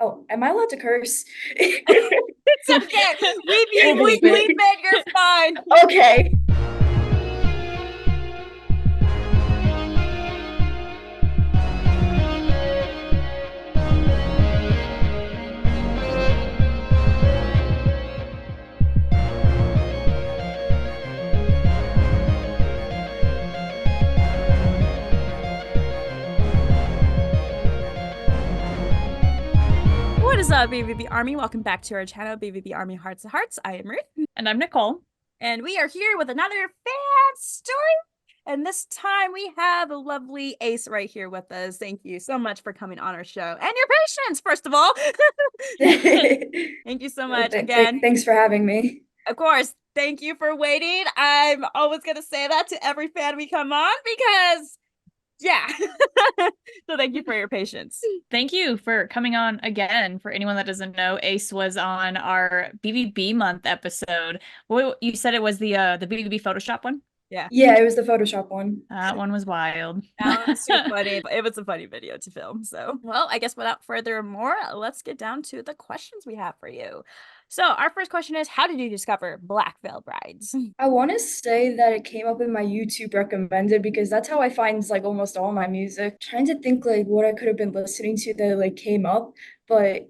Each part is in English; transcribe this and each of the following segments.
Oh, am I allowed to curse? It's okay. We'll We bleep bleep it. it. You're fine. Okay. What is up, BVB Army? Welcome back to our channel, BVB Army Hearts to Hearts. I am Ruth, And I'm Nicole. and we are here with another fan story. And this time we have a lovely Ace right here with us. Thank you so much for coming on our show and your patience, first of all. Thank you so much again. Thanks for having me. Of course, thank you for waiting. I'm always going to say that to every fan we come on because, yeah. So thank you for your patience. Thank you for coming on again. For anyone that doesn't know, Ace was on our BVB month episode. Well, you said it was the BVB Photoshop one? Yeah. Yeah, it was the Photoshop one. That one was wild. That was too funny. It was a funny video to film. So, well, I guess without further more, let's get down to the questions we have for you. So, our first question is, how did you discover Black Veil Brides? I want to say that it came up in my YouTube recommended because that's how I find like almost all my music. Trying to think like what I could have been listening to that like came up, but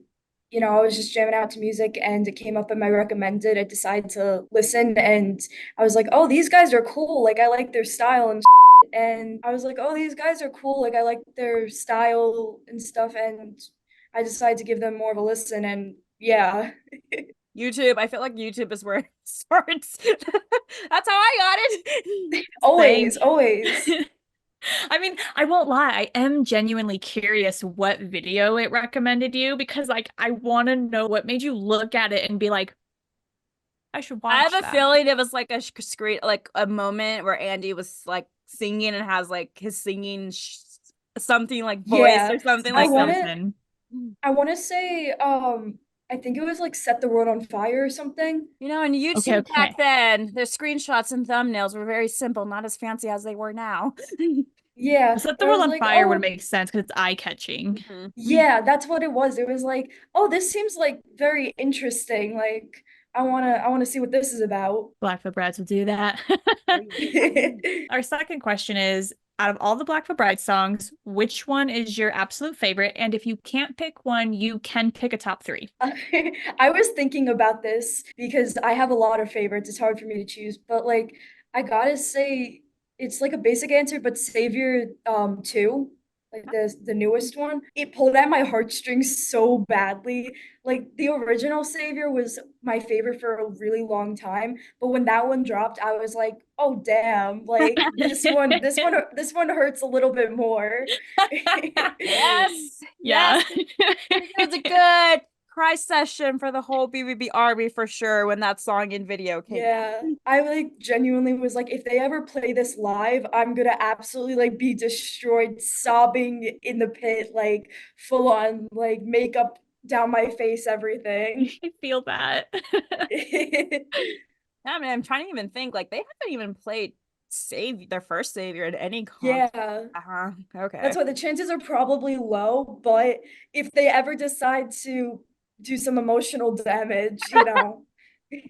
I was just jamming out to music and it came up in my recommended. I decided to listen and I was like, "Oh, these guys are cool. Like I like their style and and I was like, "Oh, these guys are cool. Like I like their style and stuff." And I decided to give them more of a listen and yeah. YouTube. I feel like YouTube is where it starts. That's how I got it. Always, Thank. always. I mean, I won't lie. I am genuinely curious what video it recommended you because, like, I want to know what made you look at it and be like, I should I have watch a that. feeling it was like a screen, like a moment where Andy was like singing and has like his singing something like voice Yeah. or something I like want that. to Something. I want to say I think it was like Set the World on Fire or something. You know, and Okay, YouTube back okay. then, their screenshots and thumbnails were very simple, not as fancy as they were now. Yeah, Set the but I World was on like, Fire would "Oh, make sense because it's eye-catching. Mhm. yeah, that's what it was." It was like, "Oh, this seems like very interesting. Like I want to see what this is about." Blackfoot Brides will do that. Our second question is, out of all the Blackfoot Bride songs, which one is your absolute favorite? And if you can't pick one, you can pick a top three. I was thinking about this because I have a lot of favorites. It's hard for me to choose, but like I gotta say it's like a basic answer, but Savior 2, like the newest one, it pulled at my heartstrings so badly. Like the original Savior was my favorite for a really long time, but when that one dropped, I was like, "Oh damn, like this one hurts a little bit more." Yes, yes. Yeah. It was a good cry session for the whole BBB Army for sure when that song and video came out. Yeah, I like genuinely was like, if they ever play this live, I'm gonna absolutely like be destroyed, sobbing in the pit, like full on like makeup down my face, everything. I feel that. I mean, I'm trying to even think like they haven't even played Save their first Savior in any concert. Yeah, Uh-huh. Okay. that's why the chances are probably low, but if they ever decide to do some emotional damage,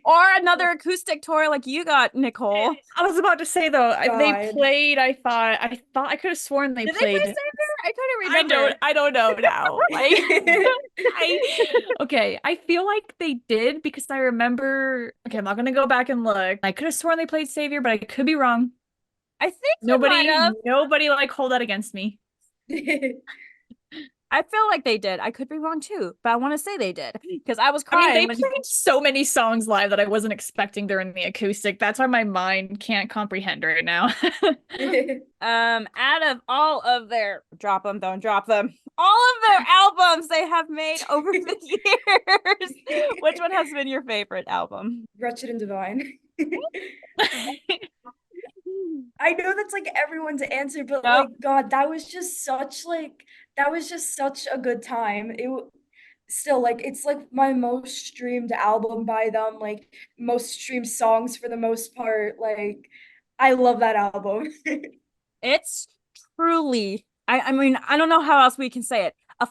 Or another acoustic tour like you got, Nicole. I was about to say though, they God. played, I thought I could have sworn they Did they play played. Savior? I couldn't remember. I don't know now. Like I okay, I feel like they did because I remember, okay, I'm not gonna go back and look. I could have sworn they played Savior, but I could be wrong. I think you might have. Nobody like hold that against me. I feel like they did. I could be wrong too, but I want to say they did because I was I mean, crying they when played so many songs live that I wasn't expecting during the acoustic. That's why my mind can't comprehend right now. out of all of their drop them, don't drop them. All of their albums they have made over the years. Which one has been your favorite album? Wretched and Divine. I know that's like everyone's answer, but Nope. like God, that was just such a good time. Still like it's like my most streamed album by them, like most streamed songs for the most part. Like I love that album. It's truly I mean, I don't know how else we can say it. A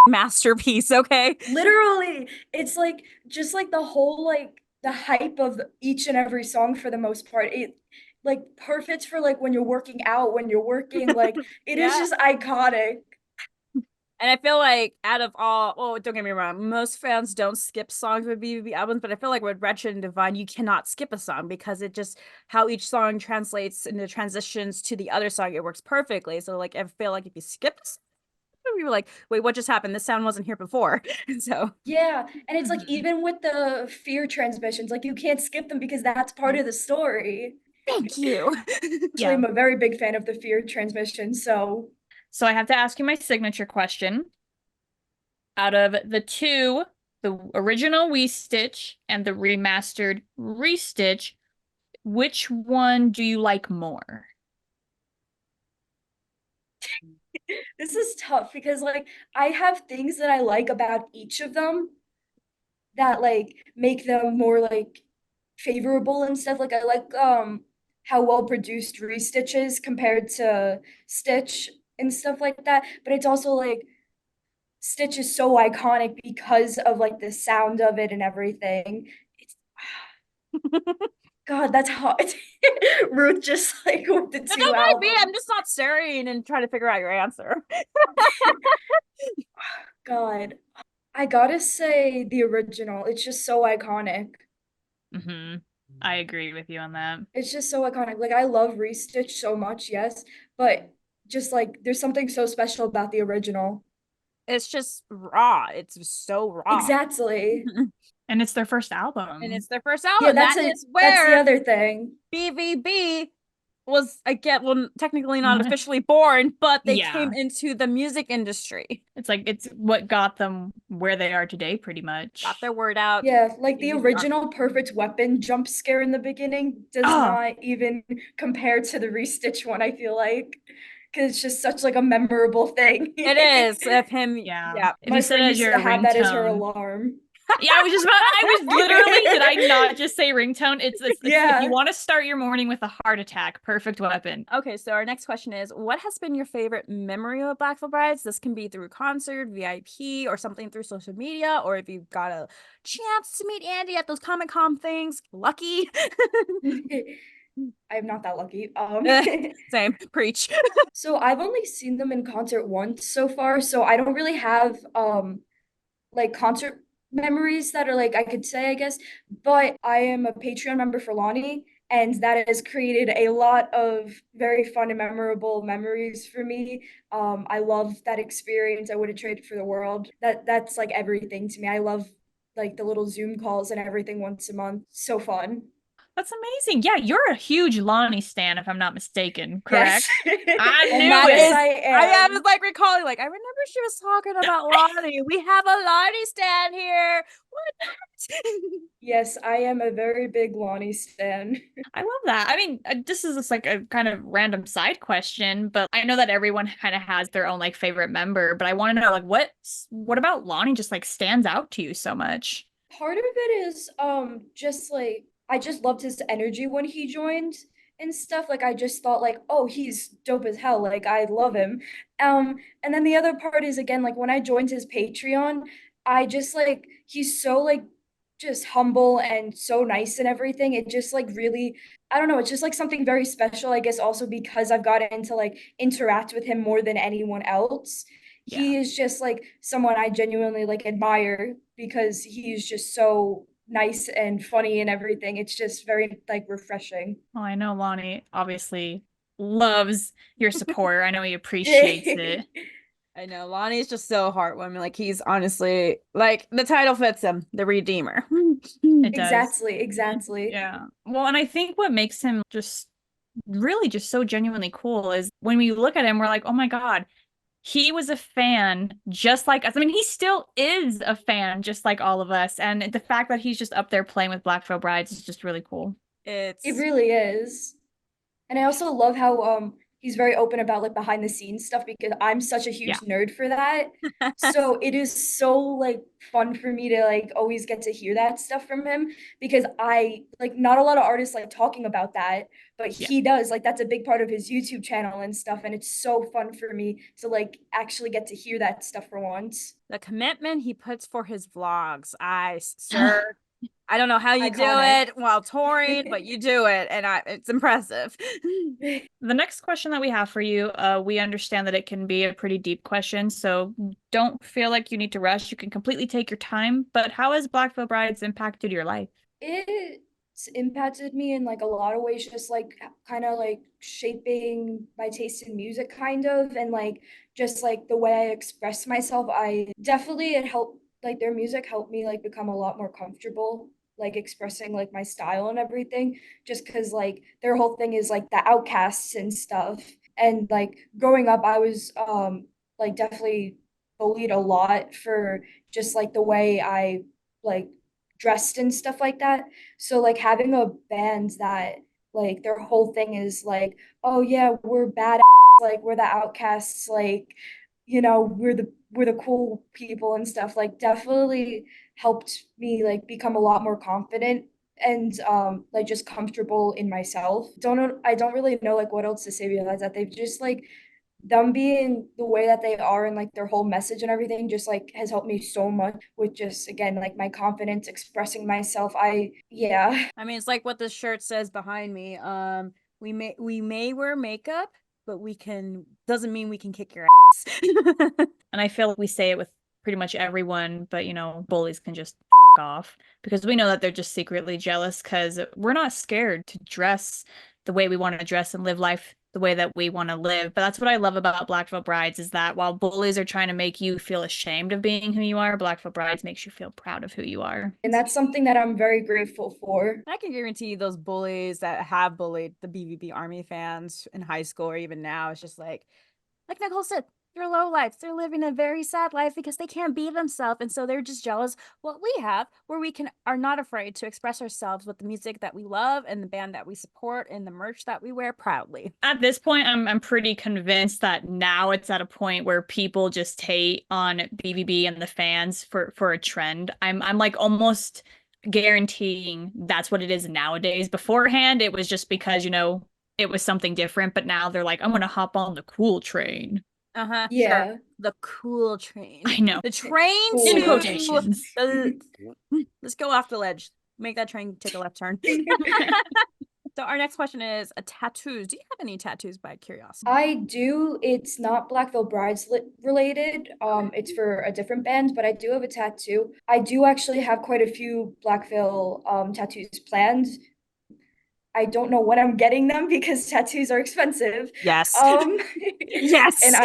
masterpiece, okay? Literally, it's like just like the whole like the hype of each and every song for the most part. It like perfect for like when you're working out, when you're working, like it is Yeah. just iconic. And I feel like out of all, well, don't get me wrong, most fans don't skip songs with BVB albums, but I feel like with Wretched and Divine, you cannot skip a song because it just how each song translates into transitions to the other song, it works perfectly. So like I feel like if you skip a song, we were like, wait, what just happened? This sound wasn't here before. So Yeah, and it's like Mhm. even with the fear transmissions, like you can't skip them because that's part of the story. thank you. Actually, Yeah. I'm a very big fan of the fear transmission, so So I have to ask you my signature question. Out of the two, the original We Stitch and the remastered Restitch, which one do you like more? this is tough because like I have things that I like about each of them that like make them more like favorable and stuff. Like I like how well produced Restitch is compared to Stitch and stuff like that. But it's also like Stitch is so iconic because of like the sound of it and everything. It's God, that's hard. Ruth just like with the But two don't mind me, albums. I'm just not staring and trying to figure out your answer. God, I gotta say the original. It's just so iconic. Hmm. I agree with you on that. It's just so iconic. Like I love Restitch so much, yes, but just like there's something so special about the original. It's just raw. It's so raw. Exactly. And it's their first And album. it's their first Yeah, album. That is that's the where other thing. BVB was again, well, technically not officially born, but they came Yeah. into the music industry, It's like it's what got them where they are today, pretty got much. their word out. Yeah, like the BVB Army. original Perfect Weapon jump scare in the beginning does Oh, not even compare to the Restitch one, I feel like. Because it's just such like a memorable thing. It is of him. yeah. Yeah. If you My set it friend as used to your have that as her ringtone. alarm. Yeah, I was literally, did I not just say ringtone? It's if you Yeah. want to start your morning with a heart attack, perfect weapon. Okay, so our next question is, what has been your favorite memory of Black Veil Brides? This can be through concert, VIP, or something through social media, or if you've got a chance to meet Andy at those Comic-Con things, lucky. I'm not that lucky. Same, preach. So I've only seen them in concert once so far, so I don't really have like concert memories that are like I could say, I guess. But I am a Patreon member for Lonnie, and that has created a lot of very fun and memorable memories for me. I love that experience. I wouldn't trade it for the world. That's like everything to me. I love like the little Zoom calls and everything once a month. So fun. That's amazing. Yeah, you're a huge Lonnie stan, if I'm not mistaken, Yes. correct? I And knew that Yes, it. is, I I was am. like recalling, like, I remember she was talking about Lonnie. We have a Lonnie stand here. What? Yes, I am a very big Lonnie stan. I love that. I mean, this is just like a kind of random side question, but I know that everyone kind of has their own like favorite member, but I want to know like what about Lonnie just like stands out to you so much? Part of it is just like I just loved his energy when he joined and stuff. Like I just thought like, oh, he's dope as hell. Like I love him. And then the other part is again like when I joined his Patreon, I just like he's so like just humble and so nice and everything. It just like really I don't know, it's just like something very special, I guess also because I've gotten to like interact with him more than anyone else. Yeah. He is just like someone I genuinely like admire because he's just so nice and funny and everything. It's just very like refreshing. Well, I know Lonnie obviously loves your support. I know he appreciates it. I know Lonnie's just so heartwarming. Like he's honestly like the title fits him, the Redeemer. It does. Exactly, exactly. Yeah. Well, and I think what makes him just really just so genuinely cool is when we look at him, we're like, oh my God, he was a fan just like us. I mean, he still is a fan just like all of us. And the fact that he's just up there playing with Black Veil Brides is just really cool. It It's really is. And I also love how he's very open about like behind the scenes stuff because I'm such a Yeah. huge nerd for that. So it is so like fun for me to like always get to hear that stuff from him because I like not a lot of artists like talking about that, but Yeah. he does. Like that's a big part of his YouTube channel and stuff, and it's so fun for me to like actually get to hear that stuff for once. The commitment he puts for his vlogs, sir, I don't know how you do Iconic. it while touring, but you do it, and it's impressive. The next question that we have for you, we understand that it can be a pretty deep question, so don't feel like you need to rush. You can completely take your time. But how has Black Veil Brides impacted your life? It's impacted me in like a lot of ways, just like kind of like shaping my taste in music, kind of, and like just like the way I express myself. I definitely it helped like their music helped me like become a lot more comfortable like expressing like my style and everything just because like their whole thing is like the outcasts and stuff and like growing up I was like definitely bullied a lot for just like the way I like dressed and stuff like that. So like having a band that like their whole thing is like, oh yeah, we're bad like we're the outcasts, like, you know, we're the cool people and stuff, like definitely helped me like become a lot more confident and like just comfortable in myself. I don't really know like what else to say besides that. They've just like them being the way that they are and like their whole message and everything just like has helped me so much with just again like my confidence expressing myself. I yeah. I mean, it's like what this shirt says behind me. We may wear makeup, but we can doesn't mean we can kick your ass. And I feel like we say it with pretty much everyone, but bullies can just off because we know that they're just secretly jealous because we're not scared to dress the way we want to dress and live life the way that we want to live. But that's what I love about Black Veil Brides is that while bullies are trying to make you feel ashamed of being who you are, Black Veil Brides makes you feel proud of who you are. And that's something that I'm very grateful for. I can guarantee you those bullies that have bullied the BVB Army fans in high school or even now, it's just like Nicole said, they're low lives. They're living a very sad life because they can't be themselves. And so they're just jealous what we have, where we are not afraid to express ourselves with the music that we love and the band that we support and the merch that we wear proudly. At this point, I'm pretty convinced that now it's at a point where people just hate on BVB and the fans for a trend. I'm like almost guaranteeing that's what it is nowadays. Beforehand, it was just because, it was something different, but now they're like, I'm gonna hop on the cool train. Uh-huh. Sure. Yeah. The cool train. I know. The train Cool. In to quotations. let's go off the ledge. Make that train take a left turn. So our next question is tattoos. Do you have any tattoos by curiosity? I do. It's not Black Veil Brides related. It's for a different band, but I do have a tattoo. I do actually have quite a few Black Veil tattoos planned. I don't know when I'm getting them because tattoos are expensive. Yes. Um, Yes. and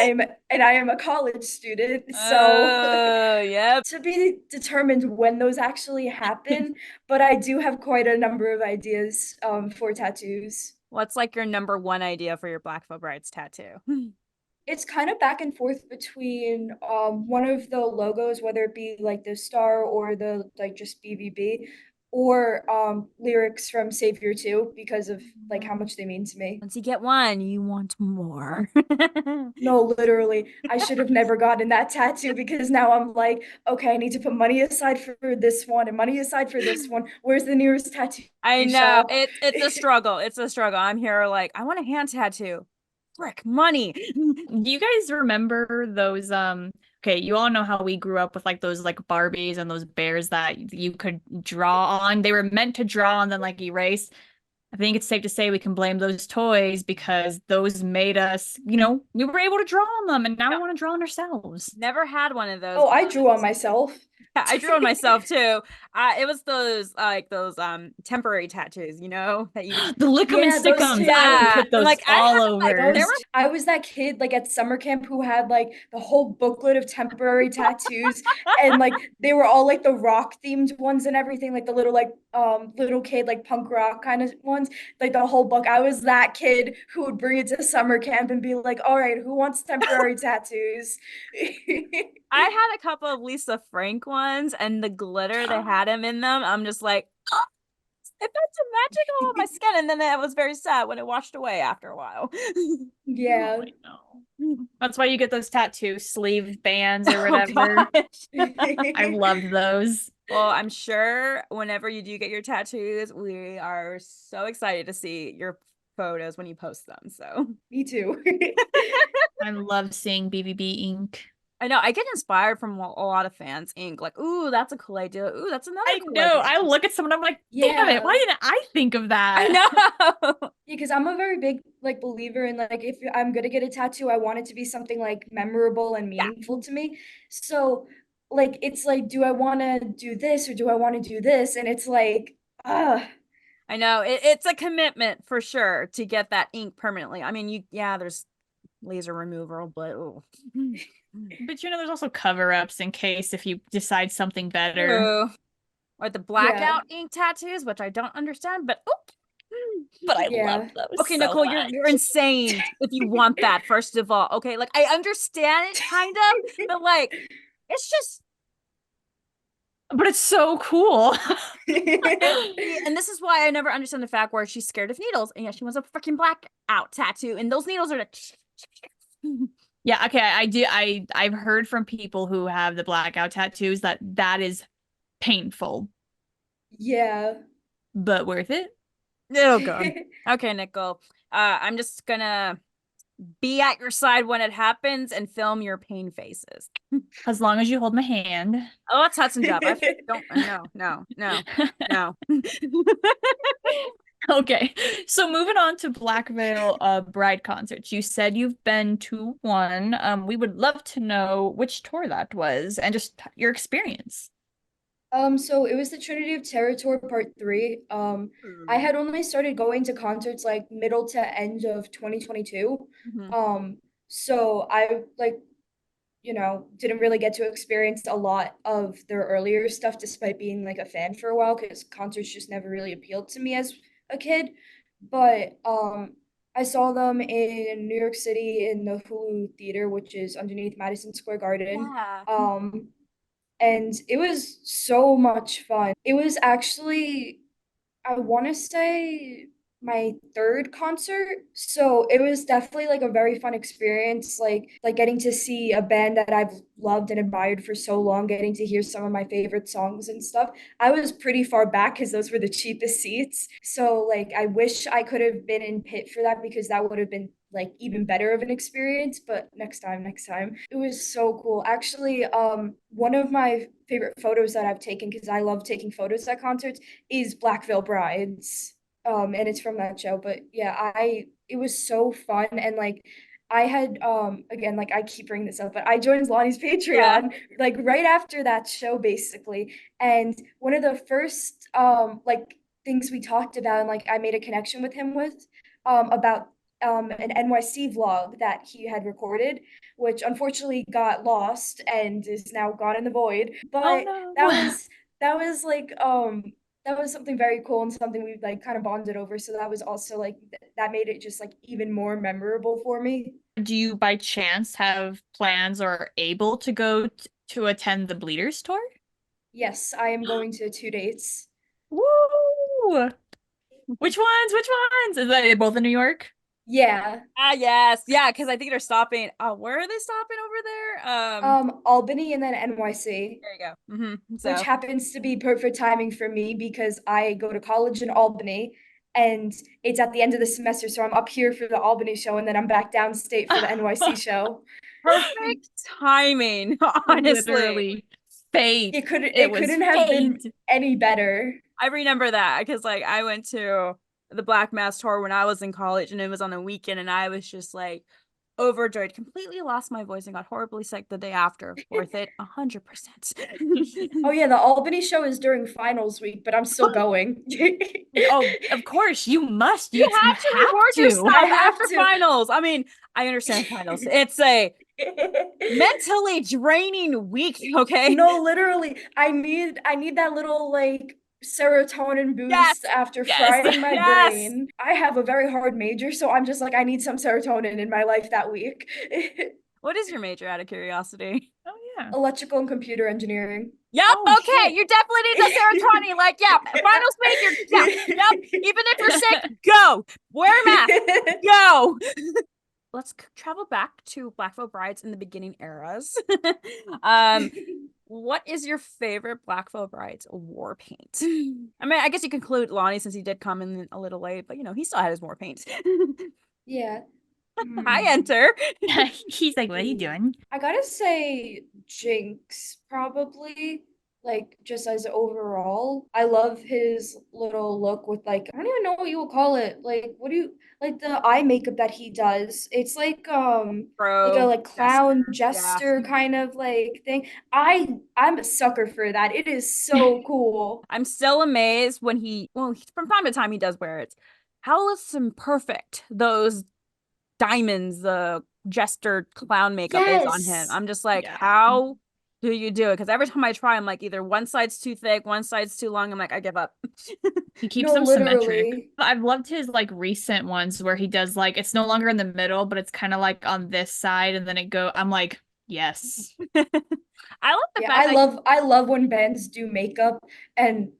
I am a college student, so Oh, yep. to be determined when those actually happen. But I do have quite a number of ideas for tattoos. What's like your number one idea for your Black Veil Brides tattoo? It's kind of back and forth between one of the logos, whether it be like the star or the like just BVB, or lyrics from Savior 2 because of like how much they mean to me. Once you get one, you want more. No, literally, I should have never gotten that tattoo because now I'm like, okay, I need to put money aside for this one and money aside for this one. Where's the nearest tattoo I know shop? it's a struggle. It's a struggle. I'm here like I want a hand tattoo. Frick, money. Do you guys remember those okay, you all know how we grew up with like those like Barbies and those bears that you could draw on. They were meant to draw and then like erase. I think it's safe to say we can blame those toys because those made us, we were able to draw on them and now we want to draw on ourselves. Never had one of those. Oh, I drew on myself. I drew on myself too. It was those temporary tattoos, that you The lick'em and Yeah, those stick'ems. too. I would put those Like, I all had, over. I was that kid like at summer camp who had like the whole booklet of temporary tattoos and like they were all like the rock themed ones and everything, like the little kid like punk rock kind of ones, like the whole book. I was that kid who would bring it to summer camp and be like, all right, who wants temporary tattoos? I had a couple of Lisa Frank ones and the glitter they had him in them. I'm just like, it felt so magical on my skin, and then it was very sad when it washed away after a while. Yeah. Oh, I know. That's why you get those tattoo sleeve bands or Oh whatever. gosh. I loved those. Well, I'm sure whenever you do get your tattoos, we are so excited to see your photos when you post them. So Me too. I love seeing BVB ink. I know I get inspired from a lot of fans ink. Like, ooh, that's a cool idea. Ooh, that's another I cool know. idea. I look at someone, I'm like, damn it, Yeah. why didn't I think of I that? know. Yeah, because I'm a very big like believer in like if I'm gonna get a tattoo, I want it to be something like memorable and Yeah, meaningful to me. So like it's like, do I want to do this or do I want to do this? And it's like, I know. It's a commitment for sure to get that ink permanently. I mean, there's laser removal, but ooh. But there's also cover-ups in case if you decide something better. Ooh. Or the yeah, blackout ink tattoos, which I don't understand, but But I love yeah. those okay, so Nicole, you're much. insane if you want that, first of all. Okay, like I understand it kind of, but like it's just But it's so cool. and this is why I never understand the fact where she's scared of needles, and yet she wants a freaking blackout tattoo, and those needles are the Yeah, okay, I've heard from people who have the blackout tattoos that is painful, Yeah. but worth it. oh god. Okay, Nicole. I'm just gonna be at your side when it happens and film your pain faces. As long as you hold my hand. Oh, that's Hudson Dub. I don't. No. Okay. So moving on to Black Veil Bride concerts. You said you've been to one. We would love to know which tour that was and just your experience. So it was the Trinity of Terror tour part 3. I had only started going to concerts like middle to end of 2022. Mhm. Um, so I like, didn't really get to experience a lot of their earlier stuff despite being like a fan for a while because concerts just never really appealed to me as a kid. But I saw them in New York City in the Hulu Theater, which is underneath Madison Square Garden. Yeah. Um, and it was so much fun. It was actually, I want to say, my third concert. So it was definitely like a very fun experience, like getting to see a band that I've loved and admired for so long, getting to hear some of my favorite songs and stuff. I was pretty far back because those were the cheapest seats. So like I wish I could have been in pit for that because that would have been like even better of an experience, but next time. It was so cool. Actually, one of my favorite photos that I've taken because I love taking photos at concerts is Black Veil Brides. And it's from that show. But yeah, it was so fun and like I had again like I keep bringing this up, but I joined Lonnie's Yeah. Patreon like right after that show basically. And one of the first like things we talked about and like I made a connection with him with about an NYC vlog that he had recorded, which unfortunately got lost and is now gone in the void. Oh But that no. was that was like that was something very cool and something we like kind of bonded over. So that was also like that made it just like even more memorable for me. Do you by chance have plans or able to go to attend the Bleeders tour? Yes, I am going to 2 dates. Woo! Which ones? Which ones? Is that both in New York? Yeah. Ah, yes. Yeah, because I think they're stopping. Where are they stopping over there? Albany and then NYC, There you go. which So happens to be perfect timing for me because I go to college in Albany and it's at the end of the semester. So I'm up here for the Albany show and then I'm back downstate for the NYC show. perfect timing, honestly. Literally fate. It It was couldn't have been fate. any better. I remember that because like I went to the Black Mass tour when I was in college and it was on a weekend and I was just like overjoyed, completely lost my voice and got horribly sick the day after. Worth it 100%. Oh yeah, the Albany show is during finals week, but I'm still going. Oh, of course, you must. You You have to have reward to. I yourself have after to. finals. I mean, I understand finals. It's a mentally draining week, okay? No, literally, I need that little like serotonin Yes, boost after Yes. frying my yes. brain. I have a very hard major, so I'm just like I need some serotonin in my life that week. What is your major out of curiosity? Oh Yeah. Electrical and computer engineering. Yep. Oh, Okay. shit. You definitely need the serotonin. Like, yeah, finals major. Yeah. Yep. Even if you're sick, go. Wear a mask. Go. Let's travel back to Black Veil Brides in the beginning eras. What is your favorite Black Veil Brides war paint? I mean, I guess you can include Lonnie since he did come in a little late, but he still had his war paint. Yeah. Hi, Enter. He's like, what are you doing? I gotta say Jinx, probably. Like, just as overall. I love his little look with like, I don't even know what you would call it. Like, what do you like the eye makeup that he does? It's like a Bro, clown yeah. jester kind of like thing. I'm a sucker for that. It is so cool. I'm still amazed when from time to time he does wear it. How perfect those diamonds, the jester clown makeup is on him. Yes. I'm just like, Yeah. how do you do it? Because every time I try, I'm like, either one side's too thick, one side's too long. I'm like, I give up. He keeps No, them symmetric. literally. I've loved his like recent ones where he does like it's no longer in the middle, but it's kind of like on this side, and then I'm like, yes. I love the Yeah, fact that I love when bands do makeup, and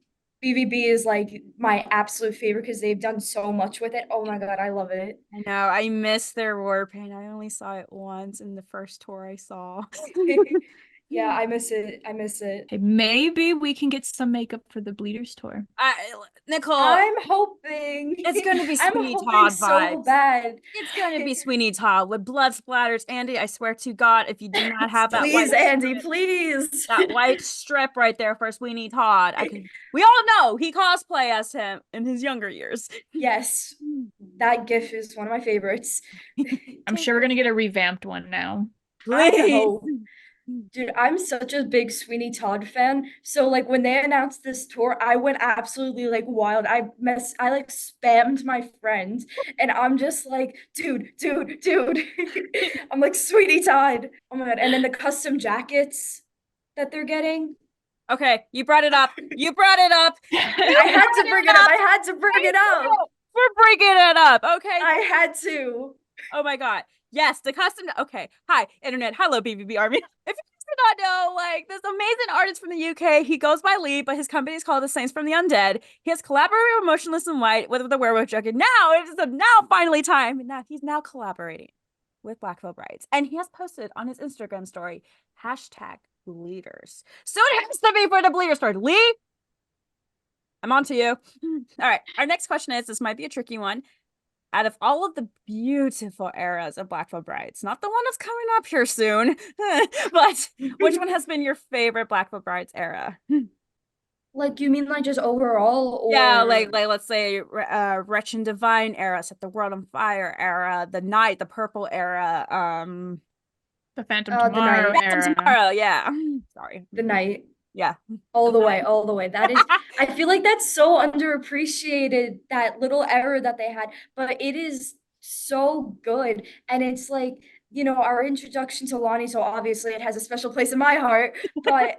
BVB is like my absolute favorite because they've done so much with it. Oh my God, I love it. I know I miss their war paint. I only saw it once in the first tour I saw. Yeah, I miss it. I miss it. Hey, maybe we can get some makeup for the Bleeders tour. Nicole, I'm hoping. it's gonna be I'm Sweeney hoping Todd so vibes. bad. It's gonna be Sweeney Todd with blood splatters. Andy, I swear to God, if you do not have Please, Andy, please. that white strip right there for Sweeney Todd, we all know he cosplay as him in his younger years. Yes, that GIF is one of my favorites. I'm sure we're gonna get a revamped one now. I Please. hope. Dude, I'm such a big Sweeney Todd fan. So like when they announced this tour, I went absolutely like wild. I like spammed my friends and I'm just like, dude. I'm like Sweeney Todd. Oh my God. And then the custom jackets that they're getting. Okay, you brought it up. You brought it up. I had to bring it up. I had to bring it up. We're bringing it up. Okay. I had to. Oh my God. Yes, the custom. Okay. Hi, internet. Hello, BVB Army. If you guys do not know, like this amazing artist from the UK, he goes by Lee, but his company is called The Saints from the Undead. He has collaborated with Motionless in White with the Werewolf Joke, and now it is finally time. And now he's collaborating with Black Veil Brides, and he has posted on his Instagram story #Bleeders. So it has to be for the Bleeders story. Lee, I'm on to you. All right. Our next question is, this might be a tricky one. Out of all of the beautiful eras of Black Veil Brides, not the one that's coming up here soon, but which one has been your favorite Black Veil Brides era? Like you mean like just overall or Yeah, like let's say Wretch and Divine era, Set the World on Fire era, the Night, the Purple era, The Phantom the Tomorrow night. Phantom era. Tomorrow, yeah. Sorry. The night. Yeah. All the way, all the way. That is, I feel like that's so underappreciated, that little error that they had, but it is so good. And it's like, our introduction to Lonnie, so obviously it has a special place in my heart, but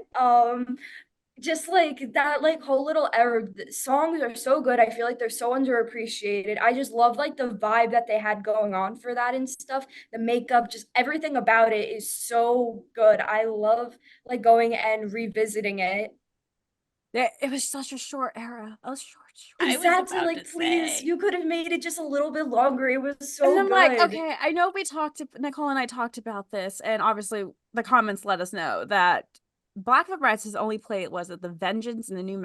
just like that like whole little error, the songs are so good. I feel like they're so underappreciated. I just love like the vibe that they had going on for that and stuff. The makeup, just everything about it is so good. I love like going and revisiting it. It was such a short era. A short. I was Exactly, about like to please, say. you could have made it just a little bit longer. It was And so I'm like, good. okay, I know Nicole and I talked about this, and obviously the comments let us know that Black Veil Brides has only played, was it the Vengeance in the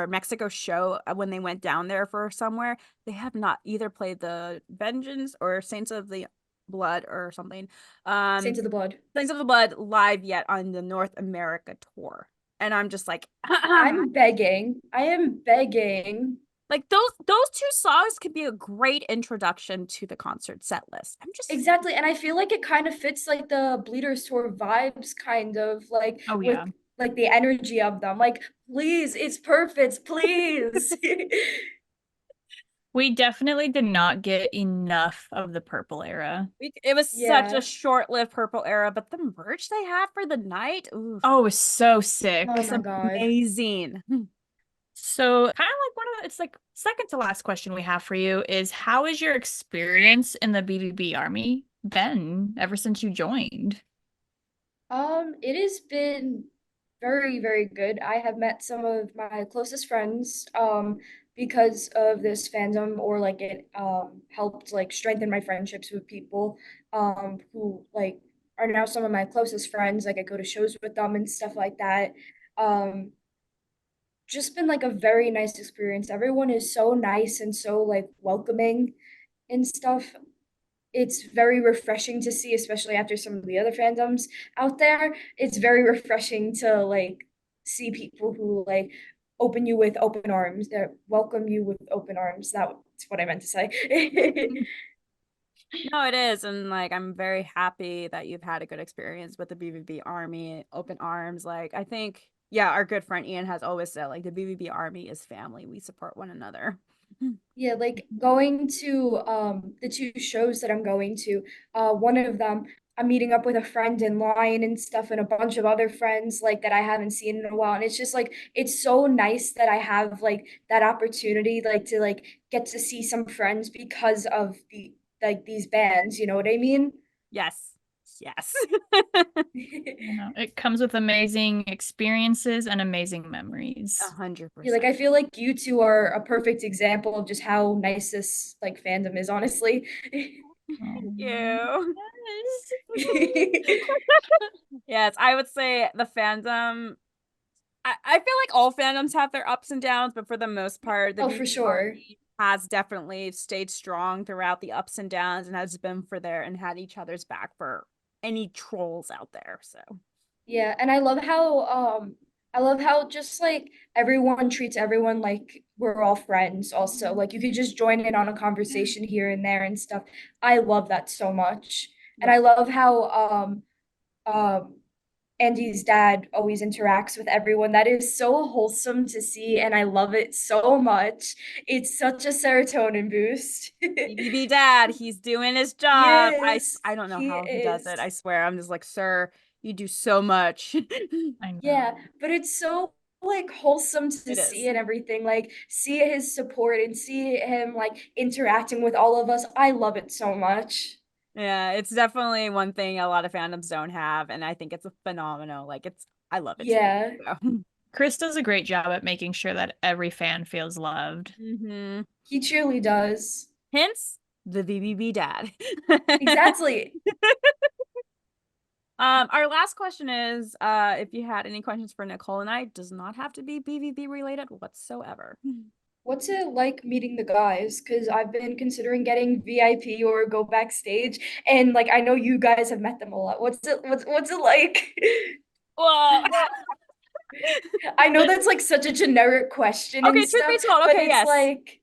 Mexico show when they went down there for somewhere. They have not either played the Vengeance or Saints of the Blood or something. Saints of the Blood. Saints of the Blood live yet on the North America tour. And I'm just like, I'm begging. I am begging. like those two songs could be a great introduction to the concert set list. I'm just Exactly. And I feel like it kind of fits like the Bleeders Tour vibes, kind of like Oh with yeah. like the energy of them. Like, please, it's perfect, please. We definitely did not get enough of the purple era. it was such Yeah. a short-lived purple era, but the merch they had for the night, oof, Oh, it was so sick. Oh my God. amazing. So kind of like it's like second to last question we have for you is how is your experience in the BVB Army been ever since you joined? It has been very, very good. I have met some of my closest friends because of this fandom, or like it helped like strengthen my friendships with people who like are now some of my closest friends. Like I go to shows with them and stuff like that. Um just been like a very nice experience. Everyone is so nice and so like welcoming and stuff. It's very refreshing to see, especially after some of the other fandoms out there. It's very refreshing to like see people who like open you with open arms, that welcome you with open arms. That's what I meant to say. No, it is. And like, I'm very happy that you've had a good experience with the BVB Army, open arms. Like, I think, yeah, our good friend Ian has always said, like, the BVB Army is family. We support one another. Yeah, like going to the two shows that I'm going to, one of them I'm meeting up with a friend in line and stuff and a bunch of other friends like that I haven't seen in a while. And it's just like it's so nice that I have like that opportunity like to like get to see some friends because of the like these bands, you know what I mean? Yes. Yes. You know, it comes with amazing experiences and amazing memories. 'Cause like 100%. I feel like you two are a perfect example of just how nice this like fandom is, honestly. Oh, Thank you. yes. Yes, I would say the fandom. I feel like all fandoms have their ups and downs, but for the most part, the Oh, for BB sure. Army has definitely stayed strong throughout the ups and downs and has been for there and had each other's back for any trolls out there. So Yeah, and I love how just like everyone treats everyone like we're all friends also. Like you could just join in on a conversation here and there and stuff. I love that so much. And yeah, I love how um Andy's dad always interacts with everyone. That is so wholesome to see and I love it so much. It's such a serotonin boost. BB Dad, he's doing his job. Yes, I don't know he how he does it. is. I swear, I'm just like, sir, you do so much. I Yeah, know. but it's so like wholesome to It see is. and everything. Like see his support and see him like interacting with all of us. I love it so much. Yeah, it's definitely one thing a lot of fandoms don't have, and I think it's a phenomenal. Like I love it too. Yeah, So. Chris does a great job at making sure that every fan feels loved. hmm he truly does. Hence the VBB dad. Exactly. Our last question is, if you had any questions for Nicole and I, does not have to be BVB related whatsoever. What's it like meeting the guys? Because I've been considering getting VIP or go backstage, and like I know you guys have met them a lot. What's it like? Well, I know that's like such a generic question and okay, truth be stuff, told, but okay, it's yes. like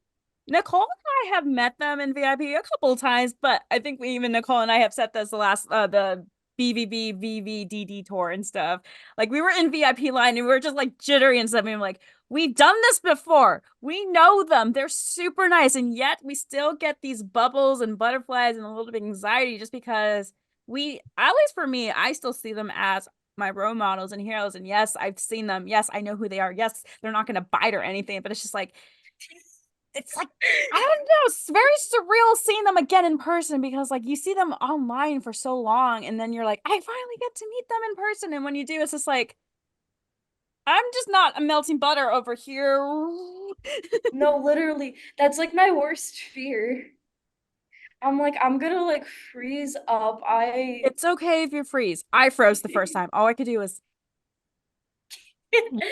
Nicole and I have met them in VIP a couple of times, but I think even Nicole and I have said this the last the BVB VVDD tour and stuff. Like we were in VIP line and we were just like jittery and stuff. And I'm like, we've done this before. We know them. They're super nice, and yet we still get these bubbles and butterflies and a little bit of anxiety just because we, at least for me, I still see them as my role models and heroes. And yes, I've seen them. Yes, I know who they are. Yes, they're not going to bite or anything, but it's just like it's like I don't know, it's very surreal seeing them again in person because like you see them online for so long and then you're like, I finally get to meet them in person. And when you do, it's just like I'm just not a melting butter over here. no, literally, that's like my worst fear. I'm like, I'm gonna like freeze up. I It's okay if you freeze. I froze the first time. All I could do was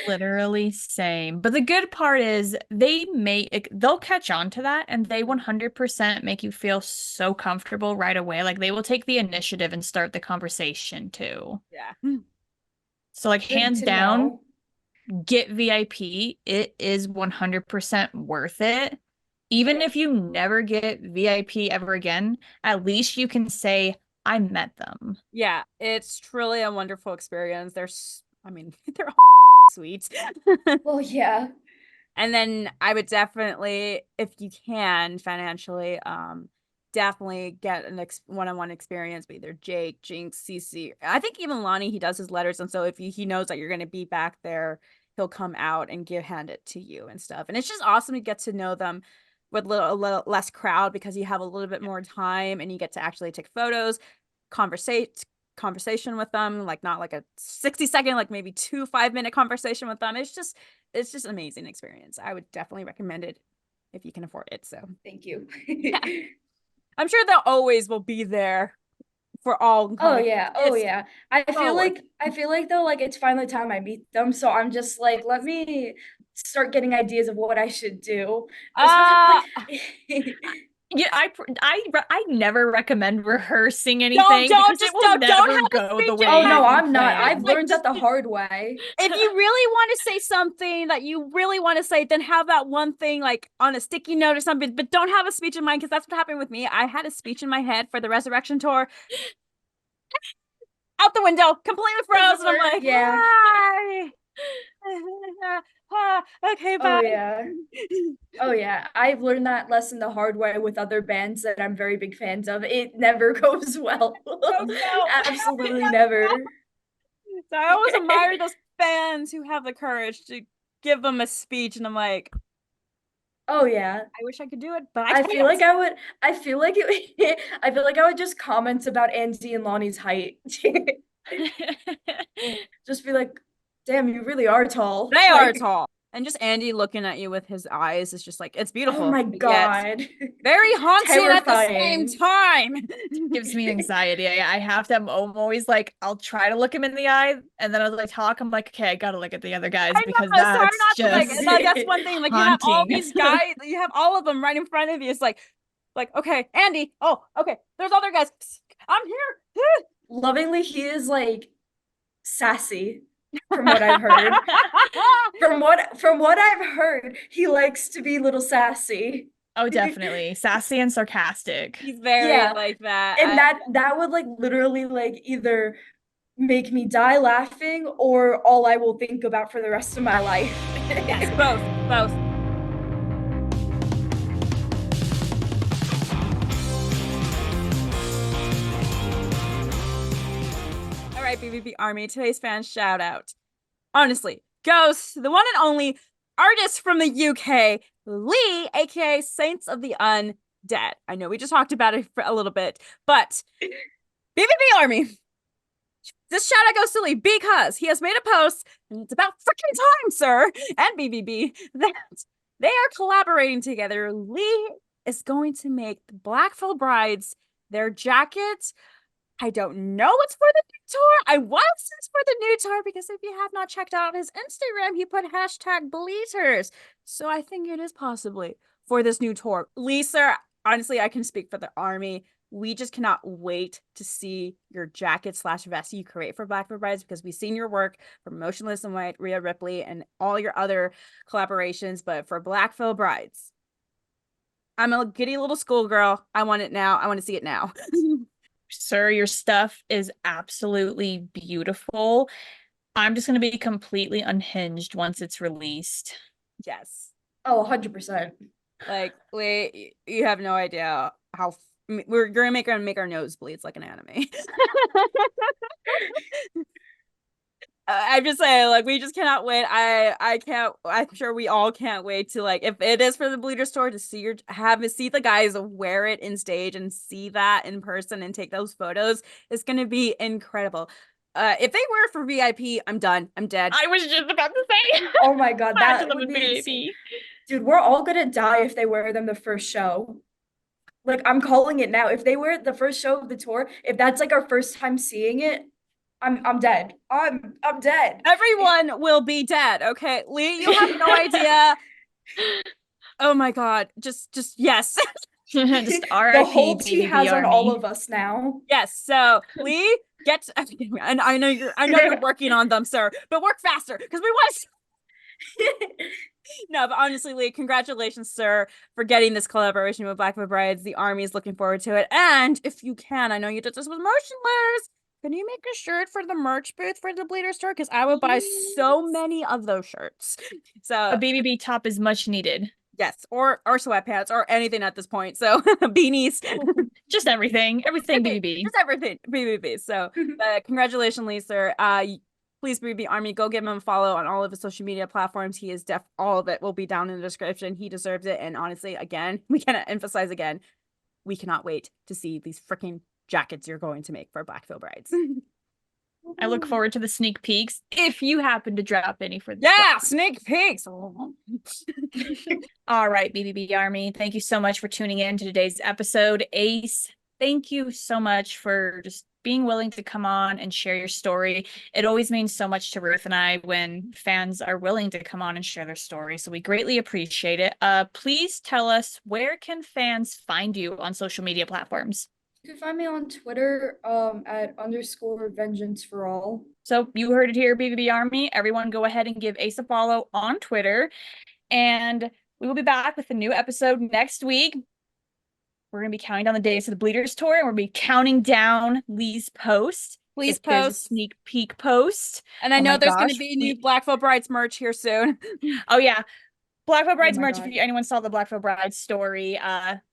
Literally same. But the good part is they'll catch on to that and they 100% make you feel so comfortable right away. Like they will take the initiative and start the conversation too. yeah. So like good hands to down, know. get VIP. It is 100% worth it. Even if you never get VIP ever again, at least you can say, I met them. Yeah, it's truly a wonderful experience. I mean, they're all sweet. Well, yeah. And then I would definitely, if you can financially, definitely get an one-on-one experience with either Jake, Jinx, Cece. I think even Lonnie, he does his letters, and so if he knows that you're going to be back there, he'll come out and hand it to you and stuff. And it's just awesome to get to know them with a little less crowd because you have a little bit more time and you get to actually take photos, conversate, conversation with them, like not like a 60-second, like maybe 5-minute conversation with them. It's just an amazing experience. I would definitely recommend it if you can afford it. So Thank you. yeah. I'm sure they'll always will be there for all Oh like yeah, it's I so feel worth like though like it's finally time I meet them, so I'm just like, let me start getting ideas of what I should do. uh Especially Yeah, I never recommend rehearsing don't anything don't because it just will don't never have a go the speech in Oh way mind. no, you I'm not. I've plan. Like learned that the hard way. if you really want to say something that you really want to say, then have that one thing like on a sticky note or something, but don't have a speech in mind because that's what happened with me. I had a speech in my head for the Resurrection Tour, out the window, completely froze, and I'm like, Yeah. hi. Okay, Oh bye. yeah. Oh yeah. I've learned that lesson the hard way with other bands that I'm very big fans of. It never goes well. Oh no. Absolutely never. So I always admire those fans who have the courage to give them a speech, and I'm like, Oh yeah. I wish I could do it, but I I feel like can't. I would I feel like it I feel like I would just comment about Andy and Lonnie's height. Just be like, damn, you really are tall. They are Like, tall. And just Andy looking at you with his eyes is just like, it's oh beautiful, my but yet God. very haunting at the same Terrifying. time. Gives me anxiety. I have to. I'm always like, I'll try to look him in the eye, and then as I talk, I'm like, okay, I gotta look at the other guys I because know, it's hard that's not to like just that's one thing. Like you have all haunting. these guys, you have all of them right in front of you. It's like, okay, Andy. Oh, okay. There's other guys. I'm here. Lovingly, he is like sassy from what I've heard. From what I've heard, he likes to be a little sassy. Oh, definitely sassy and sarcastic. He's very Yeah. like that. And that would like literally like either make me die laughing or all I will think about for the rest of my life. Yes, both, both. All right, BVB Army, today's fan shout out. Honestly, goes to the one and only artist from the UK, Lee, aka Saints of the Undead. I know we just talked about it for a little bit, but BVB Army. This shout out goes to Lee because he has made a post, and it's about freaking time, sir, and BVB, that they are collaborating together. Lee is going to make the Blackville Brides their jackets. I don't know what's for the new tour. I want it's for the new tour because if you have not checked out his Instagram, he put hashtag bleaters. So I think it is possibly for this new tour. Lee, sir, honestly, I can speak for the Army. We just cannot wait to see your jacket / vest you create for Blackbird Brides because we've seen your work for Motionless in White, Rhea Ripley, and all your other collaborations. But for Blackville Brides, I'm a giddy little schoolgirl. I want it now. I want to see it now. Sir, your stuff is absolutely beautiful. I'm just going to be completely unhinged once it's released. Yes. Oh, 100%. Like, wait, you have no idea how we're gonna make our nosebleeds like an anime. I'm just saying, like, we just cannot wait. I can't. I'm sure we all can't wait to like, if it is for the Bleeder Store, to see see the guys wear it in stage and see that in person and take those photos. It's gonna be incredible. If they wear it for VIP, I'm done. I'm dead. I was just about to say. Oh my God, I have to that live would with be baby. Dude, we're all gonna die if they wear them the first show. Like I'm calling it now. If they wear it the first show of the tour, if that's like our first time seeing it, I'm dead. I'm dead. Everyone will be dead. Okay, Lee, you have no idea. Oh my God, just yes. Just The RIP whole tea BVB has on all Army. of us now. Yes. So Lee, and I know you're working on them, sir, but work faster because we want. No, but honestly, Lee, congratulations, sir, for getting this collaboration with Blackbird Brides. The Army is looking forward to it. And if you can, I know you did this with Motionless. Can you make a shirt for the merch booth for the Bleeder Store? Because I would buy so many of those shirts. So A BVB top is much needed. yes, or sweatpants or anything at this point. So beanies, Just everything BVB. just everything BBB. So congratulations, Lee, sir. Please, BB Army, go give him a follow on all of his social media platforms. He is all of it will be down in the description. He deserves it. And honestly, again, we cannot emphasize again, we cannot wait to see these freaking jackets you're going to make for Blackville Brides. I look forward to the sneak peeks if you happen to drop any for this. Yeah, sneak peeks. Oh. All right, BVB Army, thank you so much for tuning in to today's episode. Ace, thank you so much for just being willing to come on and share your story. It always means so much to Ruth and I when fans are willing to come on and share their story, so we greatly appreciate it. Please tell us, where can fans find you on social media platforms? You can find me on Twitter at _vengeance4all. So you heard it here, BVB Army. Everyone go ahead and give Ace a follow on Twitter. And we will be back with a new episode next week. We're going to be counting down the days of the Bleeders Tour, and we'll be counting down Lee's post. Please if there's a post. sneak peek post. And I know there's going to gosh, be new Blackville Brides merch here soon. Oh, yeah. Blackville Brides Oh my merch, God. if anyone saw the Blackville Brides story,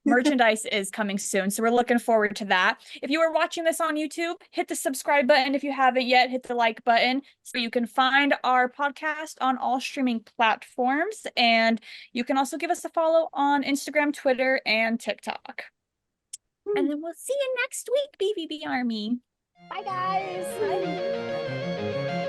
merchandise is coming soon, so we're looking forward to that. If you are watching this on YouTube, hit the subscribe button. If you haven't yet, hit the like button so you can find our podcast on all streaming platforms, and you can also give us a follow on Instagram, Twitter, and TikTok. And then we'll see you next week, BVB Army. Bye, guys. Bye.